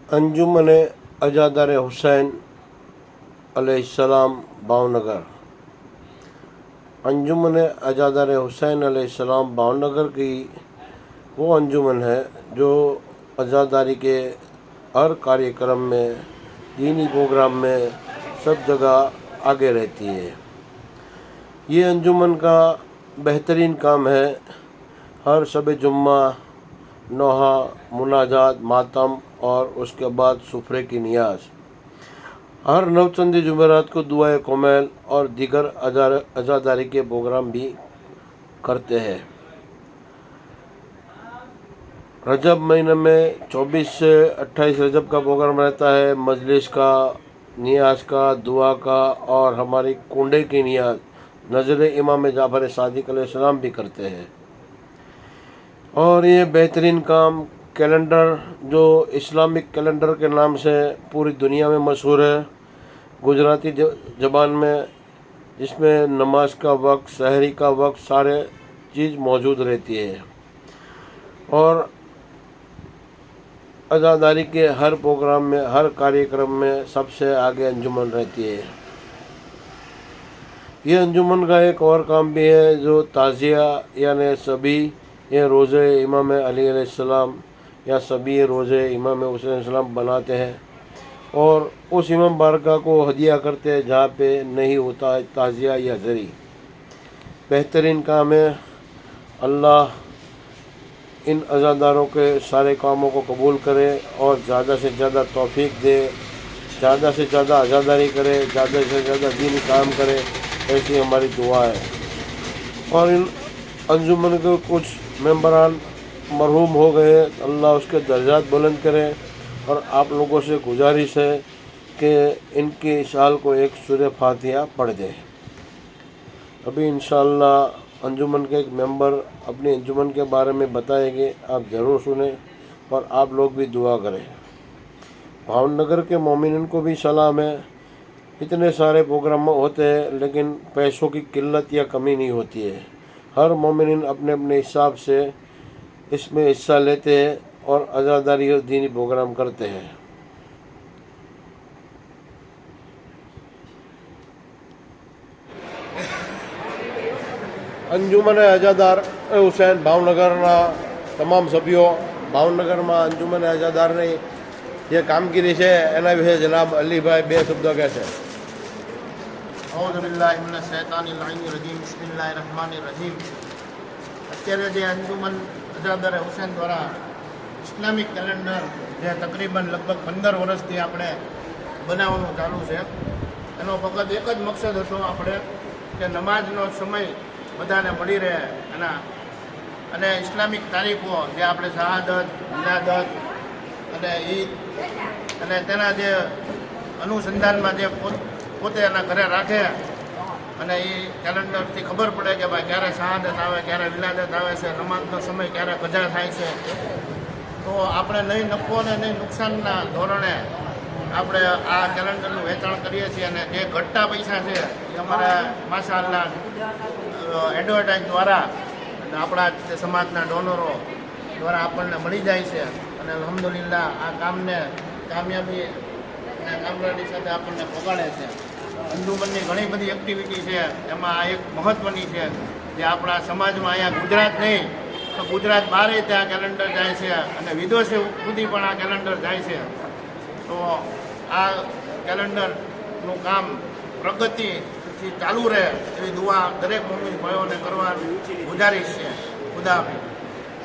अंजुमन अजादार हुसैन अलैहिस्सलाम भावनगर। अंजुमन अजादार हुसैन अलैहिस्सलाम भावनगर की वो अंजुमन है जो अजादारी के हर कार्यक्रम में, दीनी प्रोग्राम में सब जगह आगे रहती है। ये अंजुमन का बेहतरीन काम है। हर शब जुम्मा, नोहा, मुनाजात, मातम और उसके बाद सुफरे की नियाज, हर नवचंदी जुमेरात को दुआए कोमेल और दीगर अजादारी के प्रोग्राम भी करते हैं। रजब महीने में 24 से 28 रजब का प्रोग्राम रहता है। मजलिस का, नियाज का, दुआ का और हमारी कुंडे की नियाज नज़र इमाम जाफर सादिक अलैहिस्सलाम भी करते हैं। और ये बेहतरीन काम कैलेंडर जो इस्लामिक कैलेंडर के नाम से पूरी दुनिया में मशहूर है, गुजराती ज़बान में, जिसमें नमाज का वक्त, सहरी का वक्त, सारे चीज़ मौजूद रहती है। और अज़ादारी के हर प्रोग्राम में, हर कार्यक्रम में सबसे आगे अंजुमन रहती है। ये अंजुमन का एक और काम भी है जो ताज़िया यानी सभी ये रोज़े इमाम अली अलैहिस्सलाम या सभी रोज़े इमाम हुसैन अलैहिस्सलाम बनाते हैं और उस इमाम बारका को हदिया करते हैं जहाँ पे नहीं होता है ताज़िया या ज़री। बेहतरीन काम है। अल्लाह इन अज़ादारों के सारे कामों को कबूल करे और ज़्यादा से ज़्यादा तौफीक दे, ज़्यादा से ज़्यादा अज़ादारी करे, ज़्यादा से ज़्यादा दीनी काम करे, ऐसी हमारी दुआ है। और इन अंजुमन के कुछ मेंबरान मरहूम हो गए, अल्लाह उसके दर्जात बुलंद करे। और आप लोगों से गुजारिश है कि इनकी साल को एक सूरह फातिहा पढ़ दें। अभी इंशाअल्लाह अंजुमन के एक मेंबर अपनी अंजुमन के बारे में बताएंगे, आप ज़रूर सुने और आप लोग भी दुआ करें। भावनगर के मोमिन को भी सलाम है। इतने सारे प्रोग्राम होते हैं लेकिन पैसों की किल्लत या कमी नहीं होती है। हर मोमिन अपने अपने हिसाब से इसमें हिस्सा लेते हैं और अज़ादारी और दीनी प्रोग्राम करते हैं। अंजुमन अजादार हुसैन भावनगરના તમામ સભ્યો, ભાવનગરમાં અંજુમન અજાદારની જે કામગીરી છે એના વિશે જનાબ અલીભાઈ બે શબ્દો કહેશે। औज़ु बिल्लाहि मिनश शैतानिर रजीम, बिस्मिल्लाहिर रहमानिर रहीम। અત્યારે જે અંજુમન અજાદાર હુસૈન દ્વારા ઇસ્લામિક કેલેન્ડર જે તકરીબન લગભગ 15 વર્ષથી આપણે બનાવવાનું ચાલુ છે, એનો ફક્ત એક જ મકસદ હતો આપણે કે નમાજનો સમય બધાને મળી રહે અને ઇસ્લામિક તારીખો જે આપણે શહાદત, વિલાદત અને ઈદ અને તેના જે અનુસંધાનમાં જે પોતે એના ઘરે રાખે અને એ કેલેન્ડરથી ખબર પડે કે ભાઈ ક્યારે શહાદત આવે, ક્યારે વિલાદત આવે છે, નમાઝનો સમય ક્યારે કજા થાય છે, તો આપણે નહીં નફો અને નહીં નુકસાનના ધોરણે આપણે આ કેલેન્ડરનું વેચાણ કરીએ છીએ। અને જે ઘટતા પૈસા છે એ અમારા માશાઅલ્લાહ એડવર્ટાઇઝ દ્વારા અને આપણા જે સમાજના ડોનરો દ્વારા આપણને મળી જાય છે અને અલ્હમ્દુલિલ્લાહ આ કામને કામયાબી અને કામયાબી સાથે આપણને પહોંચાડે છે। અંજુમનની ઘણી બધી એક્ટિવિટી છે, એમાં આ એક મહત્ત્વની છે જે આપણા સમાજમાં અહીંયા ગુજરાત નહીં તો ગુજરાત બહારે ત્યાં કેલેન્ડર જાય છે અને વિદેશો સુધી પણ આ કેલેન્ડર જાય છે। તો આ કેલેન્ડરનું કામ પ્રગતિથી ચાલુ રહે એવી દુઆ દરેક મોમિન ભાઈઓને કરવા ગુજારિશ છે। ખુદા હાફિઝ।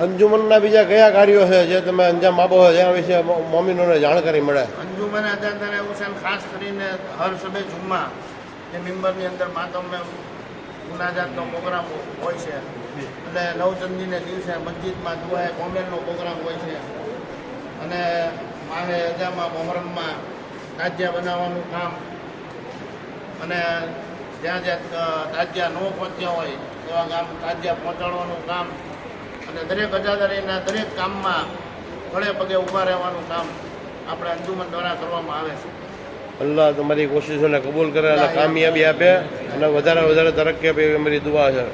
અંજુમનના બીજા કયા કાર્યો છે જે તમે અંજામ આપો છો જેના વિશે મોમિનોને જાણકારી મળે? અંજુમન અજાદાર હુસૈન ખાસ કરીને હર શબે જુમ્મા જે મિંબરની અંદર માતમ મુનાજાતનો પ્રોગ્રામ હોય છે અને નવચંદીને દિવસે મસ્જિદમાં દુઆએ કોમેલનો પ્રોગ્રામ હોય છે અને માહે અજામાં મોહરમમાં તાજિયા બનાવવાનું કામ અને જ્યાં જ્યાં તાજિયા ન પહોંચ્યા હોય એવા ગામ તાજિયા પહોંચાડવાનું કામ અને દરેક અજાદારીના દરેક કામમાં ગળે પગે ઊભા રહેવાનું કામ આપણે અંજુમન દ્વારા કરવામાં આવે છે। અલ્લાહ તમારી કોશિશોને કબૂલ કરે અને કામયાબી આપે અને વધારે તરક્કી આપે એવી અમારી દુઆ છે।